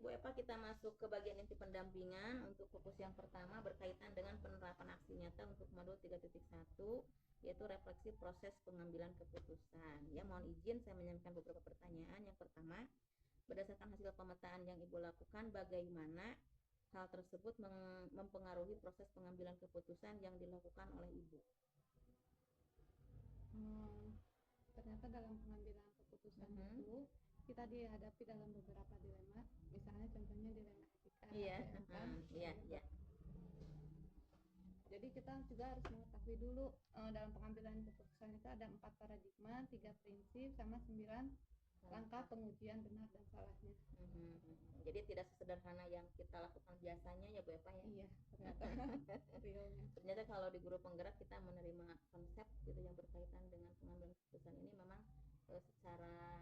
Bu Eva, kita masuk ke bagian inti pendampingan. Untuk fokus yang pertama berkaitan dengan penerapan aksi nyata untuk modul 3.1, yaitu refleksi proses pengambilan keputusan. Ya, mohon izin saya menyampaikan beberapa pertanyaan. Yang pertama, berdasarkan hasil pemetaan yang Ibu lakukan, bagaimana hal tersebut mempengaruhi proses pengambilan keputusan yang dilakukan oleh Ibu? Ternyata dalam pengambilan keputusan itu kita dihadapi dalam beberapa dilema, misalnya contohnya dilema etika. Iya, kan? iya, iya. Jadi kita juga harus mengetahui dulu dalam pengambilan keputusan itu ada 4 paradigma, 3 prinsip, sama 9 langkah pengujian benar dan salahnya. Jadi tidak sesederhana yang kita lakukan biasanya ya Bu Eva ya. Iya, ternyata realnya. Ternyata kalau di guru penggerak kita menerima konsep gitu yang berkaitan dengan pengambilan keputusan ini memang secara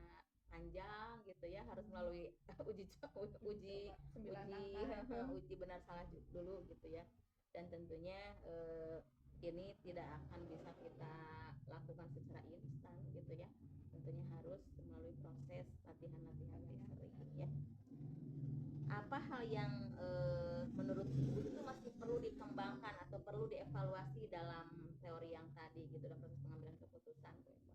panjang gitu ya, harus melalui uji benar salah dulu gitu ya. Dan tentunya ini tidak akan bisa kita lakukan secara instan gitu ya. Tentunya harus melalui proses latihan-latihan yang sering ya. Apa hal yang menurut Ibu itu masih perlu dikembangkan atau perlu dievaluasi dalam teori yang tadi gitu, dalam proses pengambilan keputusan, Bu Eva?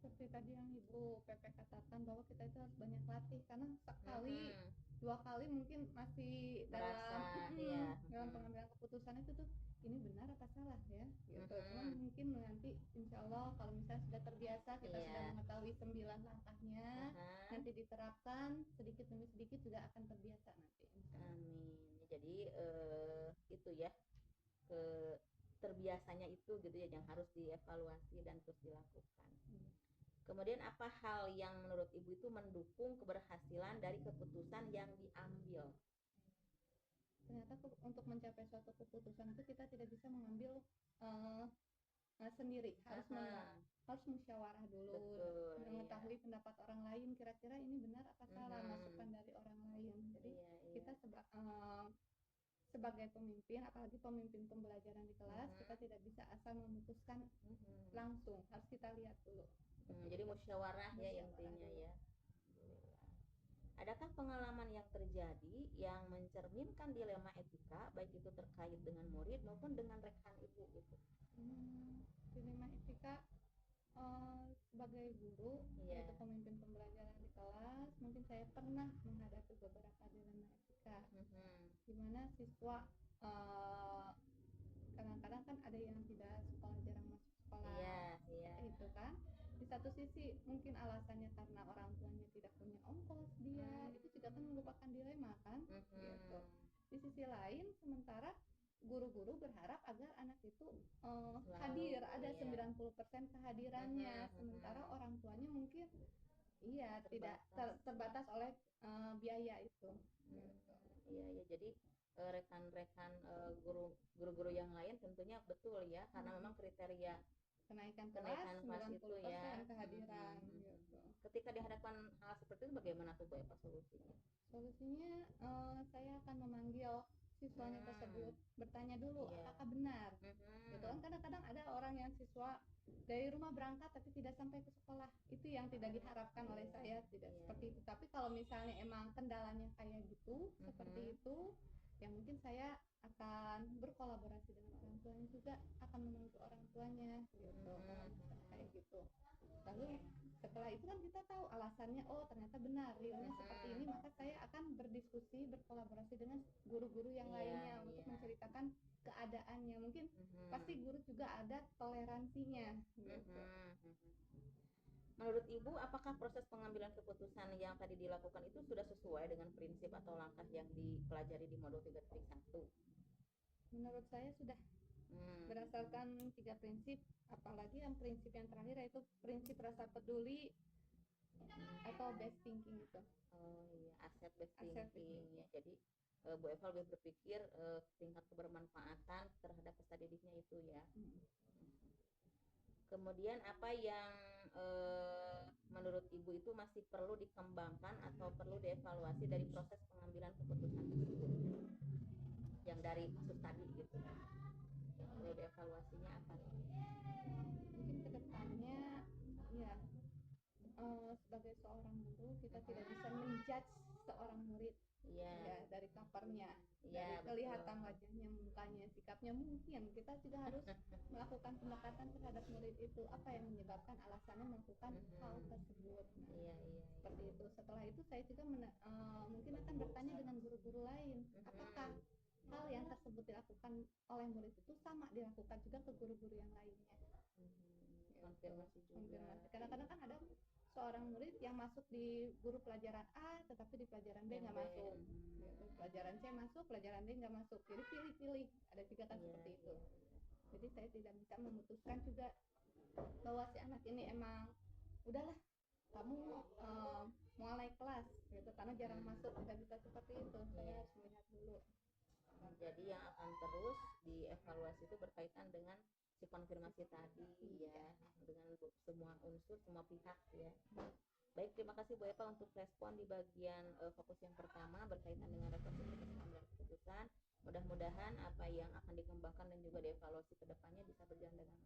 Seperti tadi yang Ibu Pepe katakan bahwa kita itu harus banyak latih, karena sekali dua kali mungkin masih dalam pengambilan keputusan itu tuh ini benar apa salah ya gitu. Cuman mungkin nanti insya Allah kalau misalnya sudah terbiasa, kita sudah mengetahui 9 langkahnya, nanti diterapkan sedikit demi sedikit juga akan terbiasa nanti. Amin. Jadi itu ya, terbiasanya itu gitu ya yang harus dievaluasi dan terus dilakukan. Kemudian apa hal yang menurut Ibu itu mendukung keberhasilan dari keputusan yang diambil? Ternyata untuk mencapai suatu keputusan itu kita tidak bisa mengambil sendiri, harus musyawarah dulu. Betul, mengetahui pendapat orang lain, kira-kira ini benar apa salah, masukan dari orang lain. Jadi kita sebagai pemimpin, apalagi pemimpin pembelajaran di kelas, kita tidak bisa asal memutuskan langsung, harus kita lihat dulu. Jadi musyawarah ya intinya ya. Adakah pengalaman yang terjadi yang mencerminkan dilema etika, baik itu terkait dengan murid maupun dengan rekan Ibu gitu? Dilema etika sebagai guru, yaitu pemimpin pembelajaran di kelas, mungkin saya pernah menghadapi beberapa dilema etika, dimana siswa kadang-kadang kan ada yang tidak sekolah, jarang masuk sekolah, itu kan. Di satu sisi mungkin alasannya karena orang tuanya tidak punya ongkos, dia itu juga kan merupakan dilema kan, gitu. Di sisi lain, sementara guru-guru berharap agar anak itu hadir, ada 90% kehadirannya, sementara orang tuanya mungkin tidak terbatas oleh biaya itu. Iya ya, jadi rekan-rekan guru-guru yang lain tentunya betul ya, karena memang kriteria kenaikan kelas itu ya kehadiran. Gitu. Ketika dihadapkan hal seperti itu bagaimana tuh Bu Eva solusinya? Solusinya saya akan memanggil siswanya tersebut, bertanya dulu apakah benar. Gitu kan, kadang-kadang ada orang yang siswa dari rumah berangkat tapi tidak sampai ke sekolah, itu yang tidak diharapkan oleh saya, tidak seperti itu. Tapi kalau misalnya emang kendalanya kayak gitu, seperti itu, ya mungkin saya akan berkolaborasi dengan orang tuanya juga, akan memanggil orang tuanya gitu, kalau misalnya kayak gitu. Lalu setelah itu kan kita tahu alasannya, oh ternyata benar, realnya seperti ini, maka saya akan berdiskusi, berkolaborasi dengan guru-guru yang lainnya untuk menceritakan keadaannya. Mungkin pasti guru juga ada toleransinya gitu. Menurut Ibu, apakah proses pengambilan keputusan yang tadi dilakukan itu sudah sesuai dengan prinsip atau langkah yang dipelajari di modul 3.1? Menurut saya sudah, berdasarkan 3 prinsip, apalagi yang prinsip yang terakhir yaitu prinsip rasa peduli atau best thinking itu. Oh iya, aset based thinking ya. Jadi Bu Eva lebih berpikir tingkat kebermanfaatan terhadap peserta didiknya itu ya. Kemudian apa yang menurut Ibu itu masih perlu dikembangkan atau perlu dievaluasi dari proses pengambilan keputusan tersebut? Yang dari kasus tadi gitu. Yang perlu dievaluasinya apa? Mungkin kedepannya ya sebagai seorang guru kita tidak bisa menjudge seorang murid. Iya. Ya, dari covernya, Iya, dari kelihatan wajahnya, mukanya, sikapnya, mungkin kita juga harus melakukan pendekatan terhadap murid itu, apa yang menyebabkan alasannya melakukan hal tersebut. Nah, Iya. seperti itu. Setelah itu saya juga mungkin akan bertanya dengan guru-guru lain, apakah hal yang tersebut dilakukan oleh murid itu sama dilakukan juga ke guru-guru yang lainnya. Konfirmasi juga. Kadang-kadang kan ada seorang murid yang masuk di guru pelajaran A tetapi di pelajaran B nggak masuk, gitu. Pelajaran C masuk, pelajaran D nggak masuk, jadi pilih-pilih, ada juga kan seperti itu. Jadi saya tidak bisa memutuskan juga bahwa si anak ini emang udahlah kamu mulai kelas gitu, karena jarang masuk, tidak bisa seperti itu. Saya harus melihat dulu. Jadi yang akan terus dievaluasi itu berkaitan dengan si konfirmasi tadi ya, dengan semua unsur, semua pihak ya. Baik, terima kasih Bu Eva untuk respon di bagian fokus yang pertama berkaitan dengan refleksi keputusan dan keputusan. Mudah-mudahan apa yang akan dikembangkan dan juga dievaluasi ke depannya bisa berjalan dengan